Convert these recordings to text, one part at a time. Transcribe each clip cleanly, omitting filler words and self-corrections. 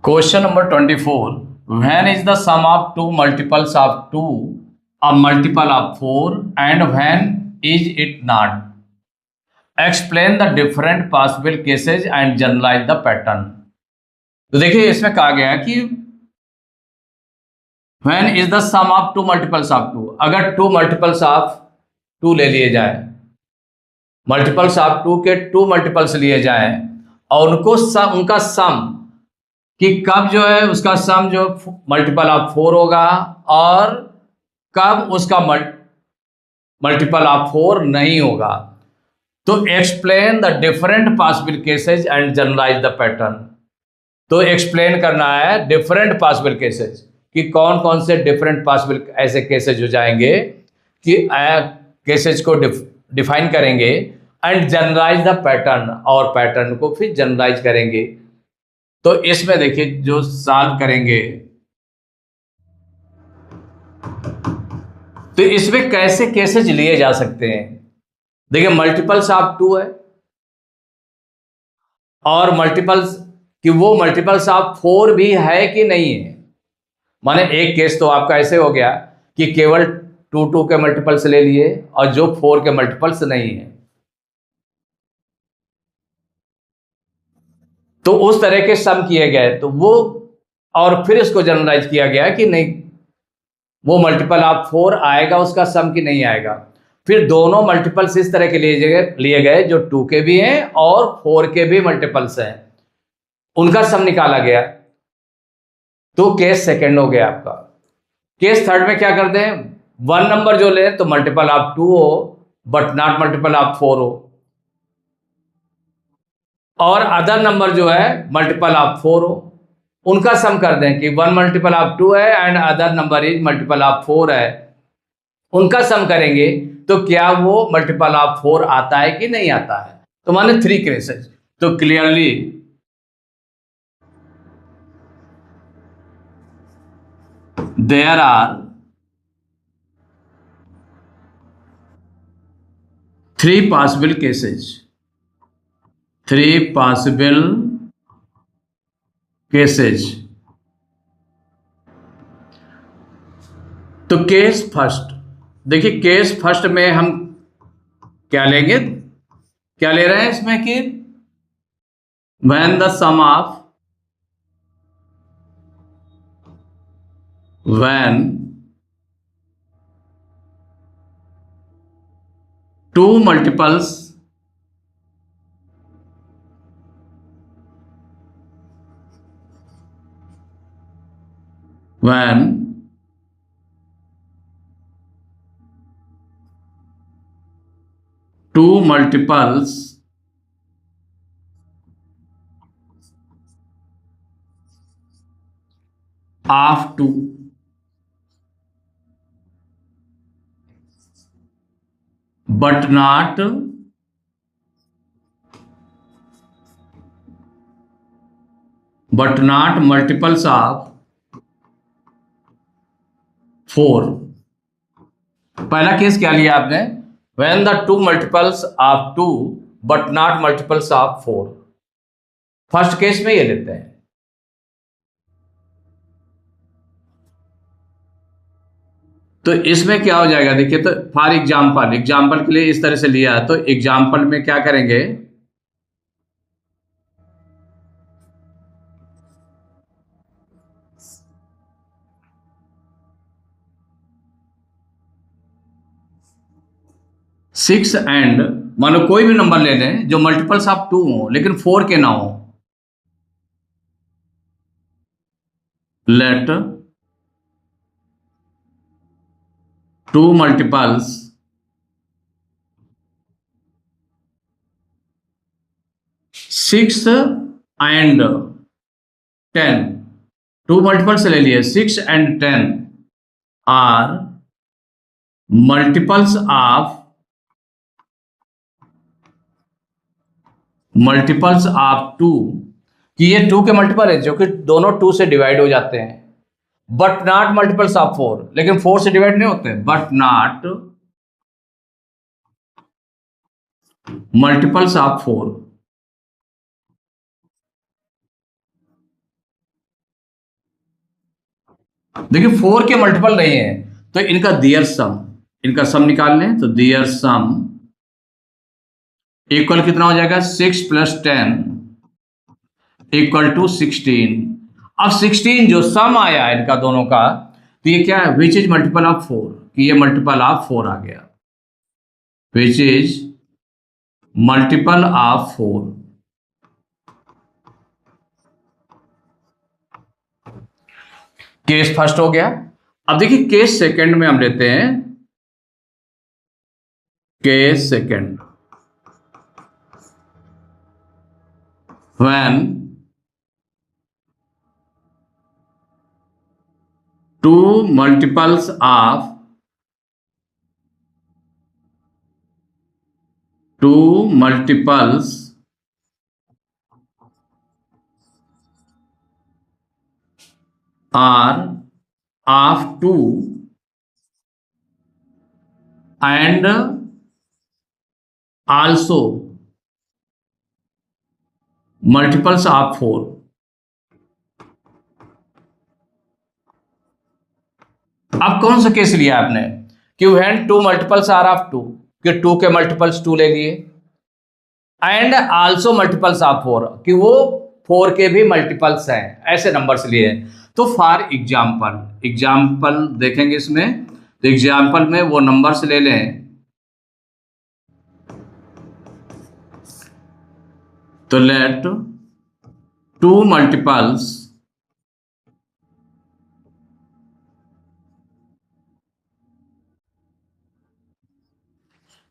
Question number 24. When is the sum of two multiples of 2 a multiple of 4 and when is it not? Explain the different possible cases and generalize the pattern. तो देखिए इसमें कहा गया है कि when is the sum of two multiples of 2, अगर to multiples of 2 ले लिए जाए, मल्टीपल्स ऑफ 2 के टू मल्टीपल्स लिए जाएं और उनका सम कि कब जो है उसका सम जो मल्टीपल ऑफ 4 होगा और कब उसका मल्टीपल ऑफ 4 नहीं होगा। तो explain the different possible cases and generalise the pattern. तो एक्सप्लेन करना है डिफरेंट पॉसिबल केसेस कि कौन कौन से डिफरेंट पॉसिबल ऐसे केसेस हो जाएंगे कि केसेस को डिफाइन करेंगे एंड जनरलाइज द पैटर्न और पैटर्न को फिर जनरलाइज करेंगे। तो इसमें देखिए जो सॉल्व करेंगे तो इसमें कैसे केसेज लिए जा सकते हैं। देखिए मल्टीपल्स ऑफ 2 है और मल्टीपल्स कि वो मल्टीपल्स ऑफ 4 भी है कि नहीं है। माने एक केस तो आपका ऐसे हो गया कि केवल 2 के मल्टीपल्स ले लिए और जो 4 के मल्टीपल्स नहीं है, तो उस तरह के सम किए गए तो वो और फिर इसको जनरलाइज किया गया कि नहीं वो मल्टीपल ऑफ 4 आएगा उसका सम कि नहीं आएगा। फिर दोनों मल्टीपल्स इस तरह के लिए गए जो 2 के भी हैं और 4 के भी मल्टीपल्स हैं, उनका सम निकाला गया। तो केस सेकंड हो गया आपका। केस थर्ड में क्या करते हैं, 1 नंबर जो ले तो मल्टीपल ऑफ 2 हो बट नॉट मल्टीपल ऑफ 4 हो और अदर नंबर जो है मल्टीपल ऑफ 4 हो, उनका सम कर दें कि 1 मल्टीपल ऑफ 2 है and other number is multiple of 4 है, उनका सम करेंगे तो क्या वो मल्टीपल ऑफ 4 आता है कि नहीं आता है। तो माने 3 केसेस। तो clearly there are 3 possible cases, 3 possible cases. तो केस फर्स्ट, देखिए केस फर्स्ट में हम क्या लेंगे, क्या ले रहे हैं इसमें कि when the sum of when 2 multiples when 2 multiples of 2 but not multiples of 4। पहला केस क्या लिया आपने, when the 2 multiples of 2 but not multiples of 4। First case में ये लेते हैं। तो इसमें क्या हो जाएगा, देखिए तो फॉर एग्जाम्पल के लिए इस तरह से लिया तो एग्जाम्पल में क्या करेंगे, सिक्स एंड मानो कोई भी नंबर ले लें जो मल्टीपल्स ऑफ 2 हो लेकिन 4 के ना हो। Let 2 multiples six and 10, 2 multiples ले लिए 6 एंड 10 आर मल्टीपल्स ऑफ 2 कि ये 2 के मल्टीपल है जो कि दोनों 2 से डिवाइड हो जाते हैं बट नॉट मल्टीपल्स ऑफ 4, लेकिन 4 से डिवाइड नहीं होते बट नॉट मल्टीपल्स ऑफ 4। देखिए 4 के मल्टीपल नहीं है, तो इनका दियर सम, इनका सम निकाल लें, तो दियर सम इक्वल कितना हो जाएगा, 6 + 10 = 16। अब 16 जो सम आया इनका दोनों का, तो ये क्या है, विच इज मल्टीपल ऑफ 4, कि ये मल्टीपल ऑफ 4 आ गया, which is multiple of 4। Case first हो गया। अब देखिए केस सेकंड में हम लेते हैं, case second, when two multiples of two multiples are of 2 and also multiples of 4। अब कौन सा केस लिया आपने, कि when two multiples are of 2, कि 2 के मल्टीपल्स 2 ले लिए, एंड आल्सो मल्टीपल्स ऑफ 4, कि वो 4 के भी मल्टीपल्स हैं, ऐसे नंबर्स लिए। तो फॉर एग्जाम्पल, एग्जाम्पल देखेंगे इसमें, तो एग्जाम्पल में वो नंबर्स ले लें, तो लेट टू मल्टीपल्स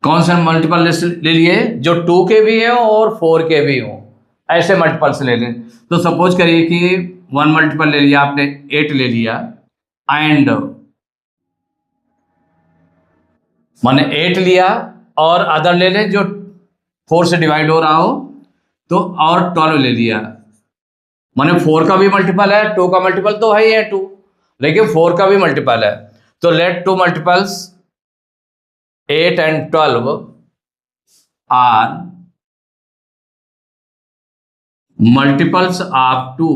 कौन से मल्टीपल ले लिए, जो 2 के भी हो और 4 के भी हो, ऐसे मल्टीपल्स ले लें। तो सपोज करिए कि 1 मल्टीपल ले लिया आपने, 8 ले लिया, एंड माने 8 लिया, और अदर ले लें जो 4 से डिवाइड हो रहा हो, तो और 12 ले लिया, माने 4 का भी मल्टीपल है, 2 का मल्टीपल तो है ही है 2, लेकिन 4 का भी मल्टीपल है। तो late to multiples 8 and 12 are multiples of 2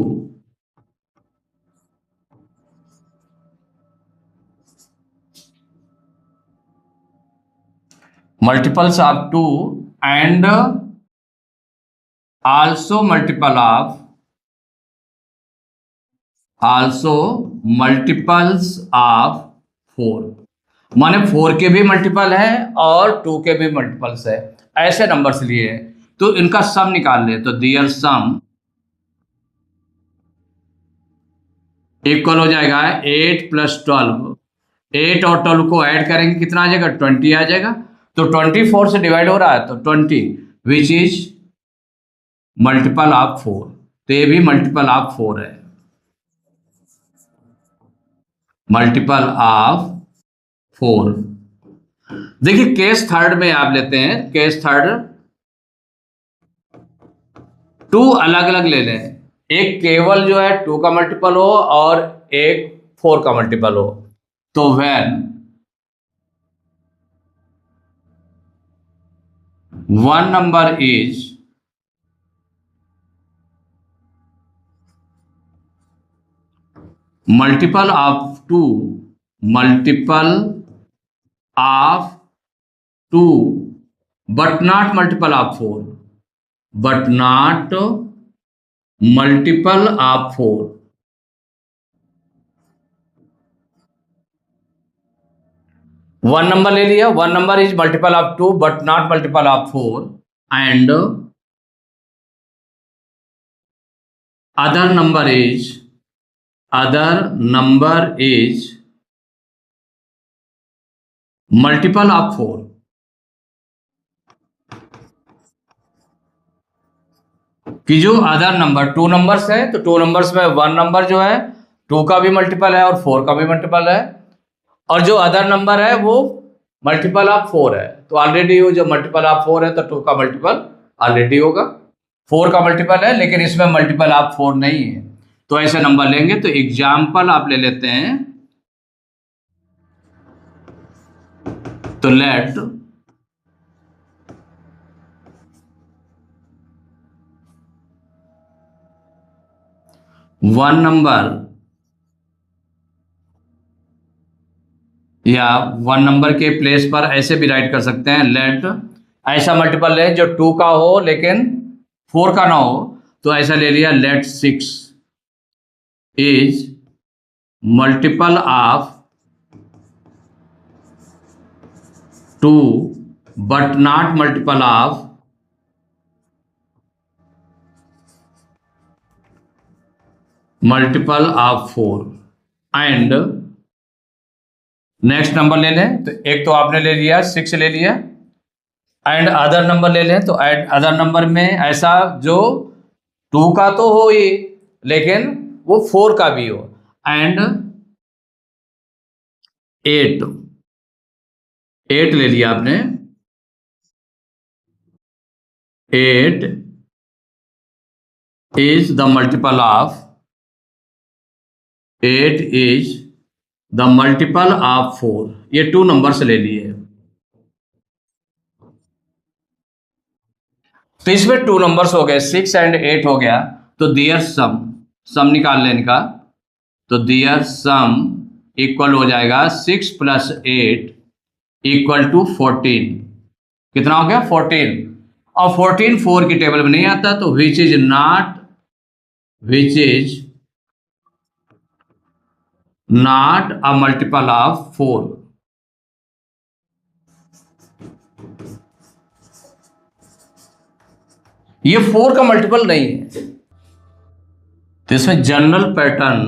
multiples of 2 and also multiples of 4, माने 4 के भी मल्टीपल है और 2 के भी मल्टीपल्स है, ऐसे नंबर्स लिए हैं। तो इनका सम निकाल ले, तो दियर सम इक्वल हो जाएगा 8 + 12, 8 और 12 को ऐड करेंगे कितना आ जाएगा, 20 आ जाएगा। तो 24 से डिवाइड हो रहा है, तो 20 विच इज मल्टीपल ऑफ 4, तो ये भी मल्टीपल ऑफ 4 है, मल्टीपल ऑफ 4। देखिए केस थर्ड में आप लेते हैं, केस थर्ड, 2 अलग अलग ले लें, एक केवल जो है 2 का मल्टीपल हो और एक 4 का मल्टीपल हो। तो when one number is multiple of 2, multiple of 2 but not multiple of 4, but not multiple of 4। One number ले लिया, one number is multiple of 2 but not multiple of 4, and other number is multiple of 4। कि जो other number 2 numbers है, तो 2 numbers में 1 number जो है 2 का भी मल्टीपल है और 4 का भी मल्टीपल है, और जो अदर नंबर है वो मल्टीपल ऑफ 4 है। तो ऑलरेडी वो जो मल्टीपल ऑफ 4 है, तो 2 का मल्टीपल ऑलरेडी होगा, 4 का मल्टीपल है, लेकिन इसमें मल्टीपल ऑफ 4 नहीं है। तो ऐसे नंबर लेंगे, तो एग्जाम्पल आप ले लेते हैं, तो लेट one number या 1 नंबर के प्लेस पर ऐसे भी राइट कर सकते हैं, लेट ऐसा मल्टीपल ले जो 2 का हो लेकिन 4 का ना हो, तो ऐसा ले लिया let 6 is multiple of 2 but not multiple of multiple of 4 and next number ले लें, तो एक तो आपने ले लिया 6 ले लिया, एंड अदर नंबर ले लें, तो एड अदर नंबर में ऐसा जो 2 का तो हो ही लेकिन वो 4 का भी हो, एंड 8 ले लिया आपने, 8 is the multiple of 8 is the multiple of 4, ये 2 नंबर से ले लिए। तो इसमें 2 नंबर्स हो गए, 6 एंड 8 हो गया, तो दियर सम निकाल लेने का, तो दियर सम इक्वल हो जाएगा 6 + 8 = 14। कितना हो गया 14, और 14 4 की टेबल में नहीं आता, तो which is not a multiple of 4। ये 4 का मल्टीपल नहीं है। तो इसमें जनरल पैटर्न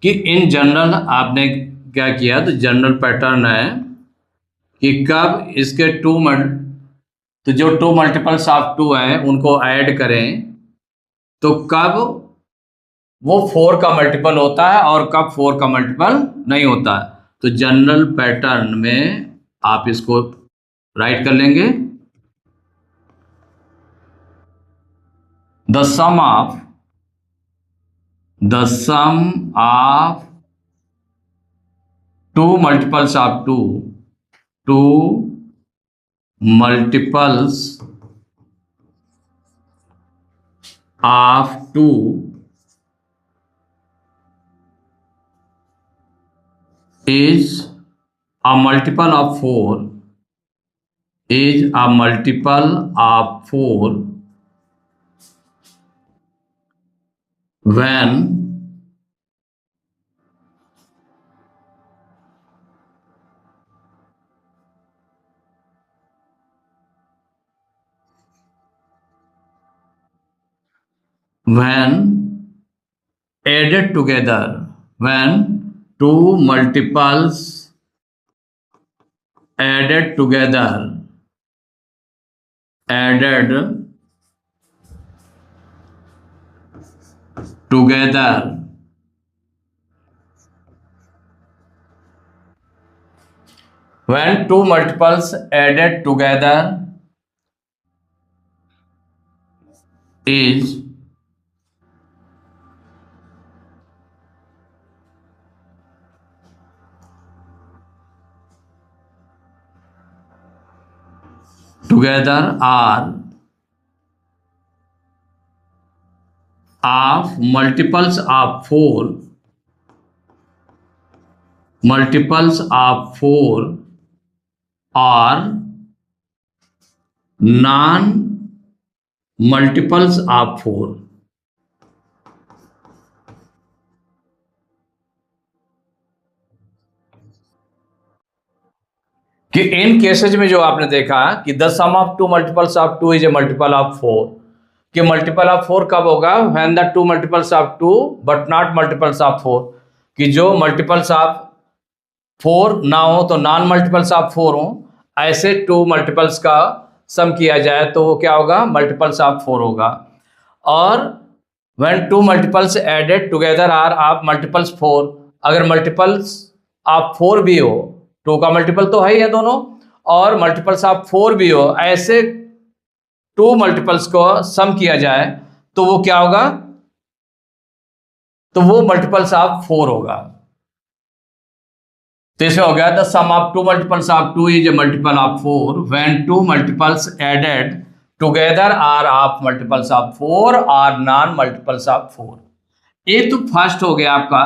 कि इन जनरल आपने क्या किया, तो जनरल पैटर्न है कि कब इसके तो जो 2 मल्टीपल्स ऑफ 2 हैं उनको ऐड करें, तो कब वो 4 का मल्टीपल होता है और कब 4 का मल्टीपल नहीं होता है। तो जनरल पैटर्न में आप इसको राइट कर लेंगे, the sum of 2 multiples of 2 multiples of 2 is a multiple of 4 when added together, when 2 multiples added together when 2 multiples added together is together are of multiples of 4 or non multiples of 4। कि इन cases में जो आपने देखा कि the sum of 2 multiples of 2 is a multiple of 4, कि multiple of 4 कब होगा, when the 2 multiples of 2 but not multiples of 4, कि जो मल्टीपल्स ऑफ 4 ना हो तो नॉन मल्टीपल्स ऑफ 4 हो, ऐसे 2 मल्टीपल्स का सम किया जाए तो वो क्या होगा, मल्टीपल्स ऑफ 4 होगा। और when 2 multiples added together are of multiples 4, अगर मल्टीपल्स ऑफ 4 भी हो, 2 का मल्टीपल तो है ही है दोनों, और मल्टीपल्स ऑफ 4 भी हो, ऐसे 2 मल्टीपल्स को सम किया जाए तो वो क्या होगा, तो वो मल्टीपल्स ऑफ 4 होगा। तो इसमें हो गया the sum of 2 multiples of 2 is a multiple of 4 when 2 multiples added together are of multiples of 4 और नॉन मल्टीपल्स ऑफ 4। ये तो फर्स्ट हो गया आपका।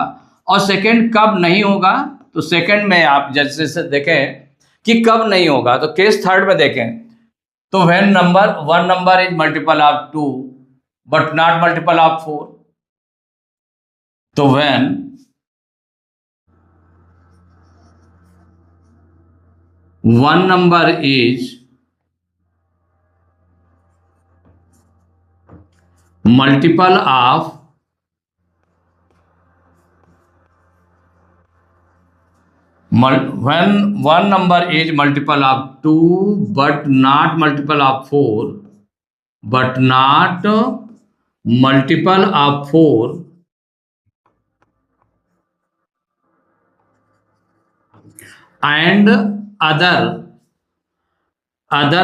और सेकंड कब नहीं होगा, तो सेकंड में आप जैसे से देखें कि कब नहीं होगा, तो केस थर्ड में देखें तो when one number is multiple of 2 but not multiple of 4, तो when one number is multiple of when one number is multiple of 2 but not multiple of 4, but not multiple of 4, and other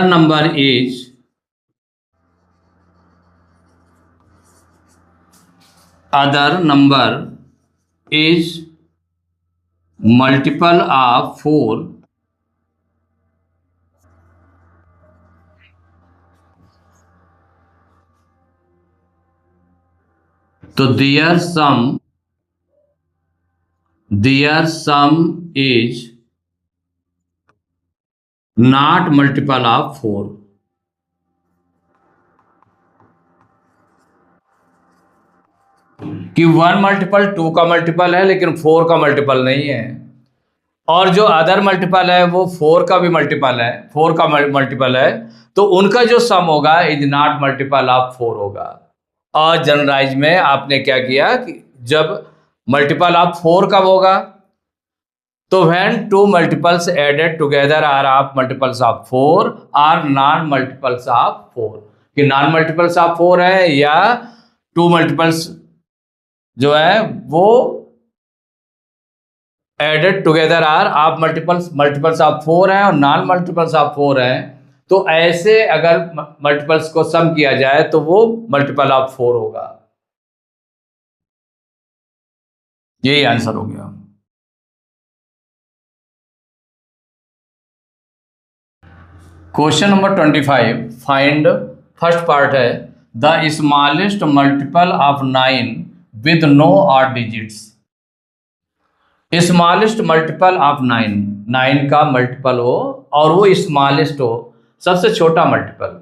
number is multiple of 4, तो their sum is not multiple of 4। कि 1 multiple 2 का multiple है लेकिन 4 का multiple नहीं है, और जो अदर मल्टीपल है वो 4 का भी मल्टीपल है, 4 का मल्टीपल है, तो उनका जो सम होगा इज नॉट मल्टीपल ऑफ 4 होगा। और जनरलाइज में आपने क्या किया कि जब मल्टीपल ऑफ 4 कब होगा, तो when two multiples added together are of multiples of 4 are non multiples of 4, कि नॉन मल्टीपल्स ऑफ 4 है या टू मल्टीपल्स जो है वो एडेड टुगेदर आर आप मल्टीपल्स ऑफ 4 है और नॉन मल्टीपल्स ऑफ 4 है, तो ऐसे अगर मल्टीपल्स को सम किया जाए तो वो मल्टीपल ऑफ 4 होगा। यही आंसर हो गया। Question number 25, find, first part है the smallest multiple of 9 with no odd digits. Smallest multiple of 9 का मल्टीपल हो और वो स्मॉलेस्ट हो, सबसे छोटा multiple,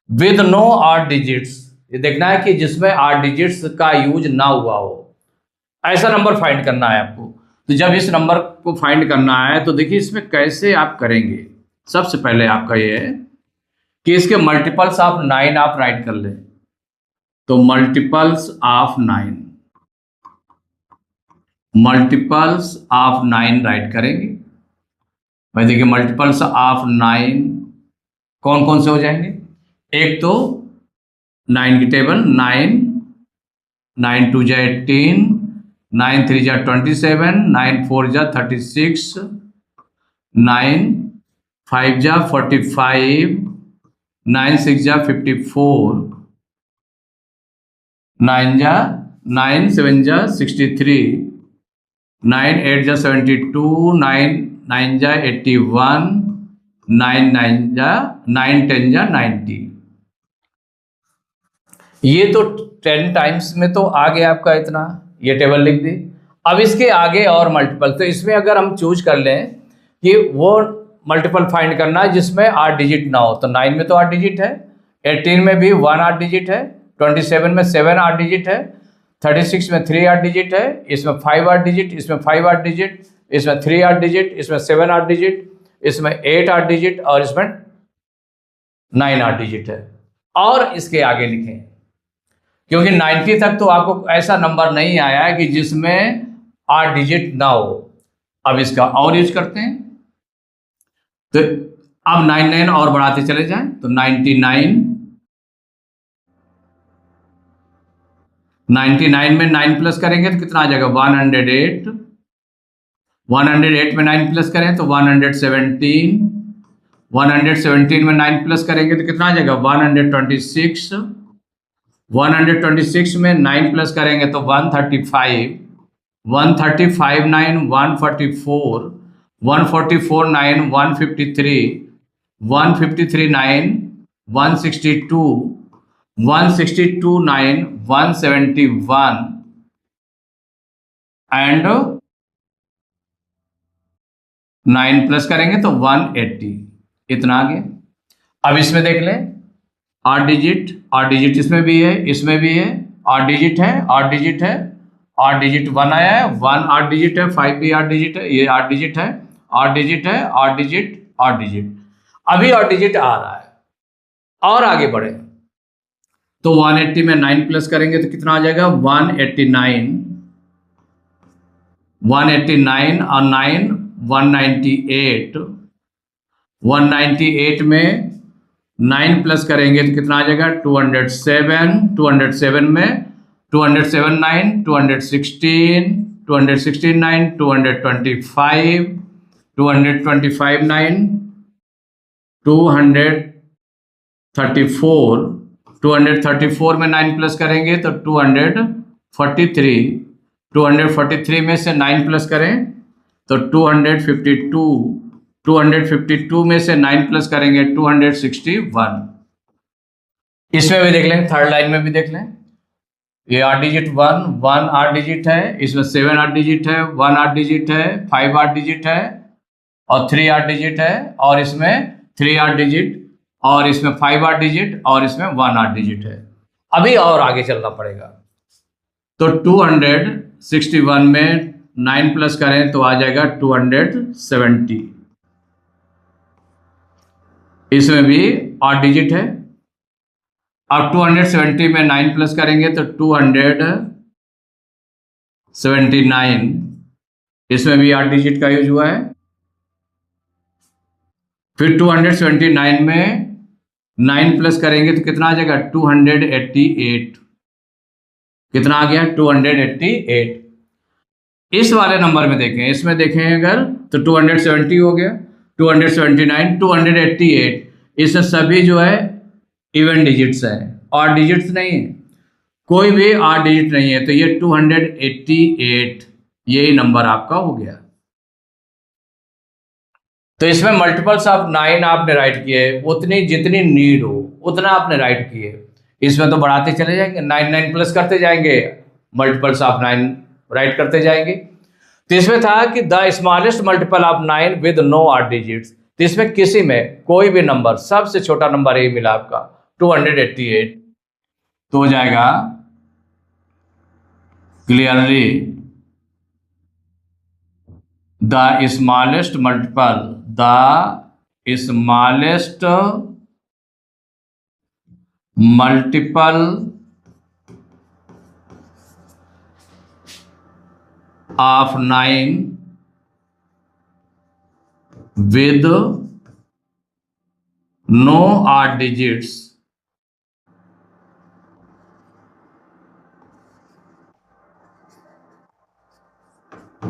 with no odd digits, ये देखना है कि जिसमें ऑड डिजिट्स का यूज ना हुआ हो, ऐसा नंबर फाइंड करना है आपको। तो जब इस नंबर को फाइंड करना है तो देखिए इसमें कैसे आप करेंगे। सबसे पहले आपका ये है कि इसके मल्टीपल्स ऑफ 9 आप राइट कर लें, तो मल्टीपल्स ऑफ 9 राइट करेंगे भाई। देखिए मल्टीपल्स ऑफ 9 कौन कौन से हो जाएंगे, एक तो 9 की टेबल 9 2 जा 18, 9 3 जा 27, 9 4 जा 36, 9 5 जा 45, 9 6 जा 54, 9 7 जा 63, 9 8 जा 72, 9 जा 81, 9 10 जा 90। ये तो 10 टाइम्स में तो आ गया आपका इतना, ये टेबल लिख दी। अब इसके आगे और मल्टीपल, तो इसमें अगर हम चूज कर लें कि वो मल्टीपल फाइंड करना है जिसमें 8 डिजिट ना हो, तो 9 में तो 8 डिजिट है, 18 में भी 1 8 डिजिट है, 27 में 7 8 डिजिट है, 36 में 3 8 डिजिट है, इसमें 5 8 डिजिट, इसमें 5 8 डिजिट, इसमें 3 8 डिजिट, इसमें 7 8 डिजिट, इसमें 8 8 डिजिट और इसमें 9 8 डिजिट है। और इसके आगे लिखें, क्योंकि 90 तक तो आपको ऐसा नंबर नहीं आया है कि जिसमें 8 डिजिट ना हो। अब इसका और यूज करते हैं, तो अब 99 और बढ़ाते चले जाएं, तो 99 में 9 प्लस करेंगे तो कितना आ जाएगा 108, 108 में 9 प्लस करें तो 117, 117 में 9 प्लस करेंगे तो कितना आ जाएगा 126, 126 में 9 प्लस करेंगे तो 135, 135 9 144, 144 9 153, 153 9 162, 162 9 171 and 9 प्लस करेंगे तो 180, इतना आ गया। अब इसमें देख लें, 8 डिजिट इसमें भी है, इसमें भी है, 8 डिजिट है, 8 डिजिट है, 8 डिजिट 1 आया है, 1 8 डिजिट है, 5 भी 8 डिजिट है, ये 8 डिजिट है, 8 डिजिट है, 8 डिजिट, 8 डिजिट, अभी 8 डिजिट आ रहा है। और आगे बढ़े तो 180 में 9 प्लस करेंगे तो कितना आ जाएगा, 189, 189 और 9 198, 198 में 9 प्लस करेंगे तो कितना आ जाएगा, 207, 207 में 207 9, 216, 216 9, 225, 225 9, 234, 234 में 9 प्लस करेंगे तो 243, 243 में से 9 प्लस करें तो 252, 252 में से 9 प्लस करेंगे 261। इसमें भी देख लें, थर्ड लाइन में भी देख लें, ये 8 डिजिट 1 8 डिजिट है, इसमें 7 8 डिजिट है, 1 8 डिजिट है, 5 8 डिजिट है और 3 8 डिजिट है, और इसमें 3 8 डिजिट, और इसमें 5 8 डिजिट, और इसमें 1 8 डिजिट है। अभी और आगे चलना पड़ेगा। तो 261 में 9 प्लस करें तो आ जाएगा 270, इसमें भी 8 डिजिट है। अब 270 में 9 प्लस करेंगे तो 279, इसमें भी 8 डिजिट का यूज हुआ है। फिर 279 में 9 प्लस करेंगे तो कितना आ जाएगा, 288, कितना आ गया, 288। इस वाले नंबर में देखें, इसमें देखें अगर तो 270 हो गया, 279, 288, इसमें सभी जो है इवन डिजिट्स है, और डिजिट्स नहीं है, कोई भी 8 डिजिट नहीं है, तो ये 288 यही नंबर आपका हो गया। तो इसमें मल्टीपल्स ऑफ 9 आपने राइट किए, उतनी जितनी नीड हो उतना आपने राइट किए। इसमें तो बढ़ाते चले जाएंगे, 9 प्लस करते जाएंगे, मल्टीपल्स ऑफ 9 राइट करते जाएंगे। तो इसमें था कि the smallest multiple of 9 with no 8 digits, तो इसमें किसी में कोई भी नंबर, सबसे छोटा नंबर यही मिला आपका 288, तो हो जाएगा clearly the smallest multiple, the smallest multiple of 9 with no 8 digits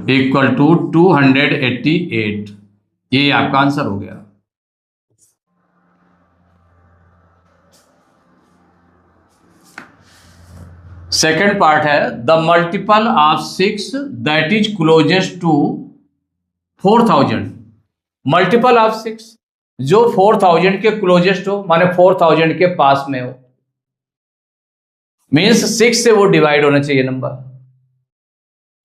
equal to 288, ये आपका आंसर हो गया। सेकेंड पार्ट है the multiple of 6 that is closest to 4000, multiple of 6 जो 4000 के क्लोजेस्ट हो, माने 4000 के पास में हो, मीन्स 6 से वो डिवाइड होना चाहिए नंबर।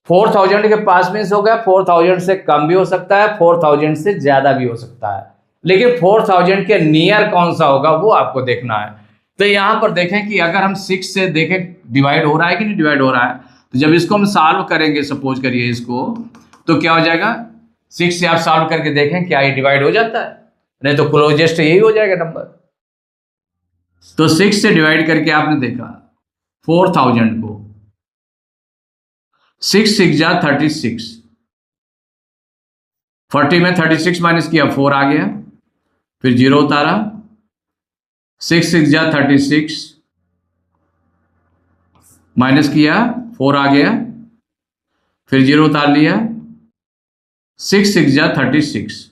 4000 के पास मीन्स हो गया 4000 से कम भी हो सकता है, 4000 से ज्यादा भी हो सकता है, लेकिन 4000 के नियर कौन सा होगा वो आपको देखना है। तो यहां पर देखें कि अगर हम 6 से देखें डिवाइड हो रहा है कि नहीं डिवाइड हो रहा है, तो जब इसको हम सॉल्व करेंगे, सपोज करिए इसको, तो क्या हो जाएगा, 6 से आप सॉल्व करके देखें क्या ये डिवाइड हो जाता है, नहीं तो क्लोजेस्ट यही हो जाएगा नंबर। तो 6 से डिवाइड करके आपने देखा 4000 को, 6 6 जा 36, 40 में 36 माइनस किया 4 आ गया, फिर 0 उतारा, 6 6 जा 36 माइनस किया 4 आ गया, फिर 0 उतार लिया, 6 6 जा 36,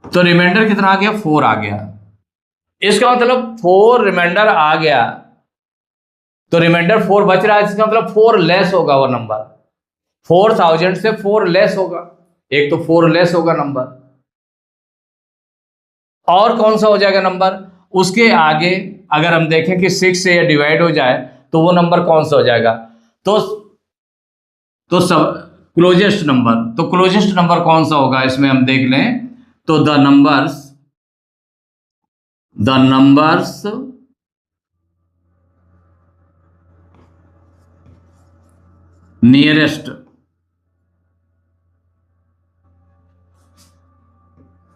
तो रिमाइंडर कितना आ गया, 4 आ गया। इसका मतलब 4 रिमाइंडर आ गया, तो रिमाइंडर 4 बच रहा है, इसका मतलब 4 लेस होगा वो नंबर, 4000 से 4 लेस होगा, एक तो 4 लेस होगा नंबर। और कौन सा हो जाएगा नंबर, उसके आगे अगर हम देखें कि 6 से डिवाइड हो जाए तो वो नंबर कौन सा हो जाएगा, तो सब क्लोजेस्ट नंबर, तो क्लोजेस्ट नंबर कौन सा होगा इसमें हम देख लें तो the numbers nearest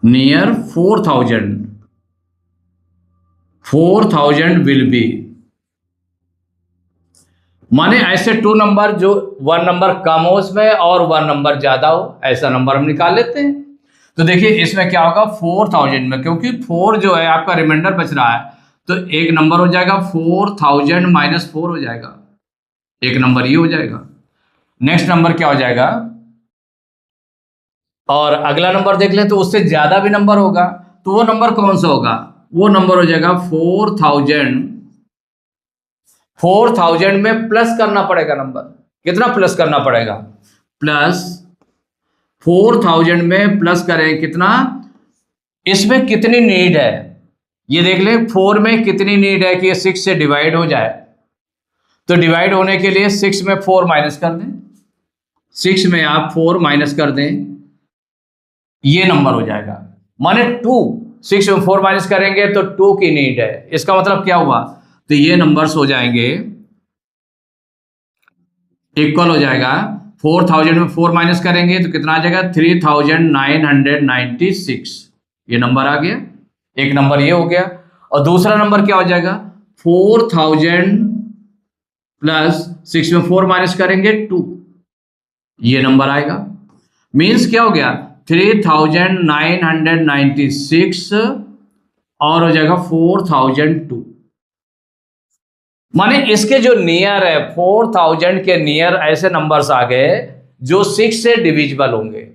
near 4000 will be, माने ऐसे टू नंबर जो वन नंबर कम हो उसमें और वन नंबर ज्यादा हो, ऐसा नंबर हम निकाल लेते हैं। तो देखिए इसमें क्या होगा 4000 में, क्योंकि 4 जो है आपका रिमाइंडर बच रहा है तो एक नंबर हो जाएगा 4000 माइनस 4 हो जाएगा, एक नंबर ये हो जाएगा। नेक्स्ट नंबर क्या हो जाएगा, और अगला नंबर देख लें तो उससे ज्यादा भी नंबर होगा, तो वो नंबर कौन सा होगा, वो नंबर हो जाएगा 4000 में प्लस करना पड़ेगा नंबर, कितना प्लस करना पड़ेगा, प्लस 4000 में प्लस करें कितना, इसमें कितनी नीड है ये देख ले, 4 में कितनी नीड है कि ये 6 से डिवाइड हो जाए, तो डिवाइड होने के लिए 6 में 4 माइनस कर दें, 6 में आप 4 माइनस कर दें, ये नंबर हो जाएगा, माने 2, 6 में 4 माइनस करेंगे तो 2 की नीड है, इसका मतलब क्या हुआ, तो ये नंबर्स हो जाएंगे इक्वल हो जाएगा 4000 में 4 माइनस करेंगे तो कितना आ जाएगा 3996, ये नंबर आ गया, एक नंबर ये हो गया। और दूसरा नंबर क्या हो जाएगा 4000 प्लस 6 में 4 माइनस करेंगे 2, ये नंबर आएगा, मीन्स क्या हो गया 3996 और हो जाएगा 4002, माने इसके जो नियर है 4000 के नियर ऐसे नंबर्स आ गए जो 6 से डिविजिबल होंगे,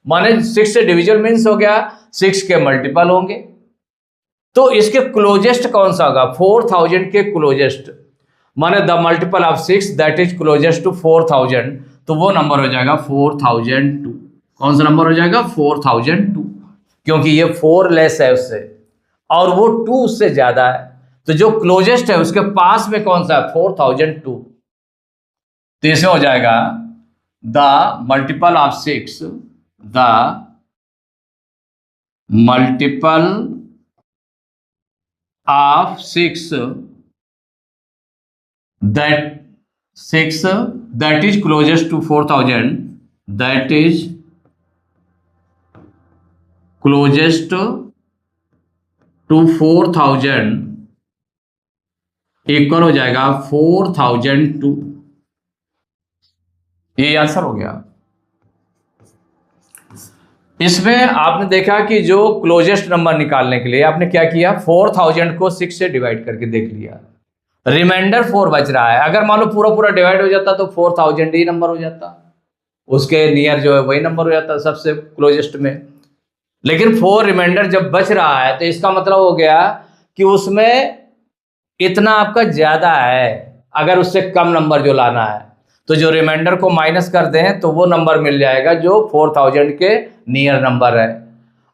माने 6 से डिविजिबल मीन्स हो गया 6 के मल्टीपल होंगे, तो इसके क्लोजेस्ट कौन सा होगा 4000 के क्लोजेस्ट, माने the multiple of 6 that is closest to 4000, तो वो नंबर हो जाएगा 4002, कौन सा नंबर हो जाएगा 4002, क्योंकि ये 4 लेस है उससे और वो 2 उससे ज्यादा है, तो जो क्लोजेस्ट है उसके पास में कौन सा है 4002, तो इसमें हो जाएगा the multiple of 6, the multiple of 6 that is closest to 4000, that is closest to 4000 equal हो जाएगा 4002, ये आंसर हो गया। इसमें आपने देखा कि जो क्लोजेस्ट नंबर निकालने के लिए आपने क्या किया 4000 को 6 से डिवाइड करके देख लिया, रिमाइंडर 4 बच रहा है, अगर मान लो पूरा पूरा डिवाइड हो जाता तो 4000 ही नंबर हो जाता, उसके नियर जो है वही नंबर हो जाता सबसे क्लोजेस्ट में, लेकिन 4 रिमाइंडर जब बच रहा है तो इसका मतलब हो गया कि उसमें इतना आपका ज्यादा है, अगर उससे कम नंबर जो लाना है तो जो रिमाइंडर को माइनस कर दें तो वो नंबर मिल जाएगा जो 4000 के नियर नंबर है,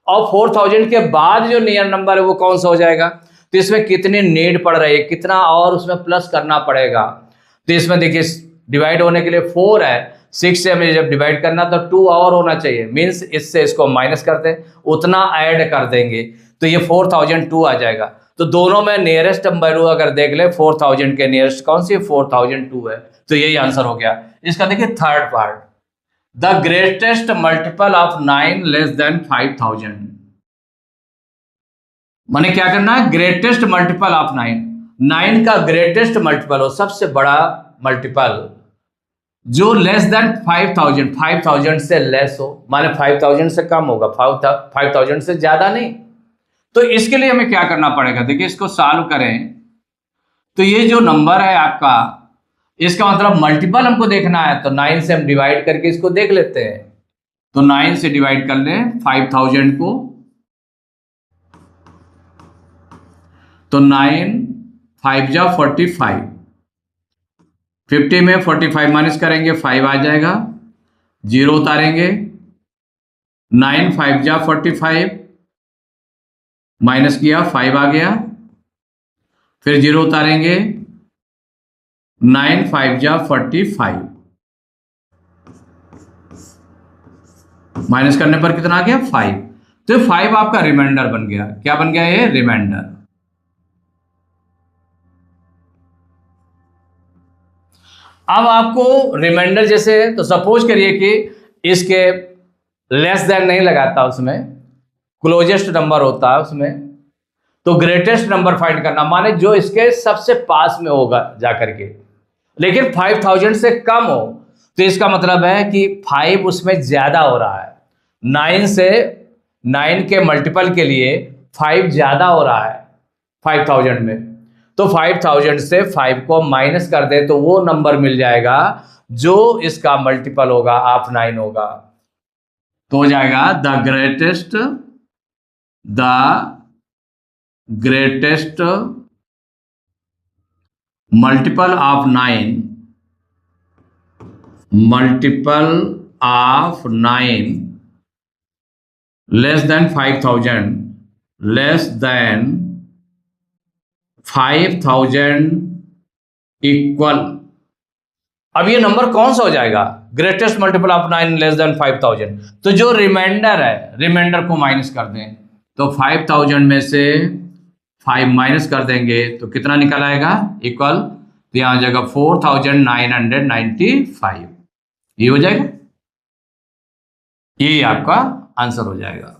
और 4000 के बाद जो नियर नंबर है वो कौन सा हो जाएगा, तो इसमें कितनी नीड पड़ रही है, कितना और उसमें प्लस करना पड़ेगा, तो इसमें देखिए डिवाइड होने के लिए 4 है, 6 से हमें जब डिवाइड करना तो 2 और होना चाहिए, मीन्स इससे इसको माइनस कर दें, उतना ऐड कर देंगे तो ये 4002 आ जाएगा, तो दोनों में नियरेस्ट नंबर अगर देख ले 4000 के नियरेस्ट कौन सी 4002 है, तो यही आंसर हो गया। इसका देखिए third part, the greatest multiple of 9 less than 5000, माने क्या करना है ग्रेटेस्ट मल्टीपल ऑफ 9 का ग्रेटेस्ट मल्टीपल हो, सबसे बड़ा मल्टीपल जो लेस देन 5000 से लेस हो, माने 5000 से कम होगा, 5000 से ज्यादा नहीं, तो इसके लिए हमें क्या करना पड़ेगा, देखिए इसको सॉल्व करें तो ये जो नंबर है आपका इसका मतलब मल्टीपल हमको देखना है, तो 9 से हम डिवाइड करके इसको देख लेते हैं, तो 9 से डिवाइड कर लें 5000 को, तो 9 5 जा 45, 50 में 45 माइनस करेंगे 5 आ जाएगा, 0 उतारेंगे, 9 5 जा 45 माइनस किया 5 आ गया, फिर 0 उतारेंगे, 9 5 जा 45, माइनस करने पर कितना आ गया 5। तो 5 आपका रिमाइंडर बन गया। क्या बन गया ये? रिमाइंडर। अब आपको रिमाइंडर जैसे, तो सपोज करिए कि इसके लेस देन नहीं लगाता, उसमें क्लोजेस्ट नंबर होता है उसमें, तो ग्रेटेस्ट नंबर फाइंड करना, माने जो इसके सबसे पास में होगा जाकर के, लेकिन 5000 से कम हो, तो इसका मतलब है कि 5 उसमें ज्यादा हो रहा है। 9 से 9 के मल्टीपल के लिए 5 ज्यादा हो रहा है 5000 में, तो 5000 से 5 को माइनस कर दे तो वो नंबर मिल जाएगा जो इसका मल्टीपल होगा ऑफ 9 होगा। तो हो जाएगा the greatest multiple of 9, less than 5000, less than 5000 equal. अब ये नंबर कौन सा हो जाएगा? Greatest multiple of 9 less than 5000। तो जो रिमाइंडर है, रिमाइंडर को माइनस कर दें, तो 5000 में से 5 माइनस कर देंगे तो कितना निकल आएगा? इक्वल। तो यहां आ जाएगा 4995। ये हो जाएगा, यही आपका आंसर हो जाएगा।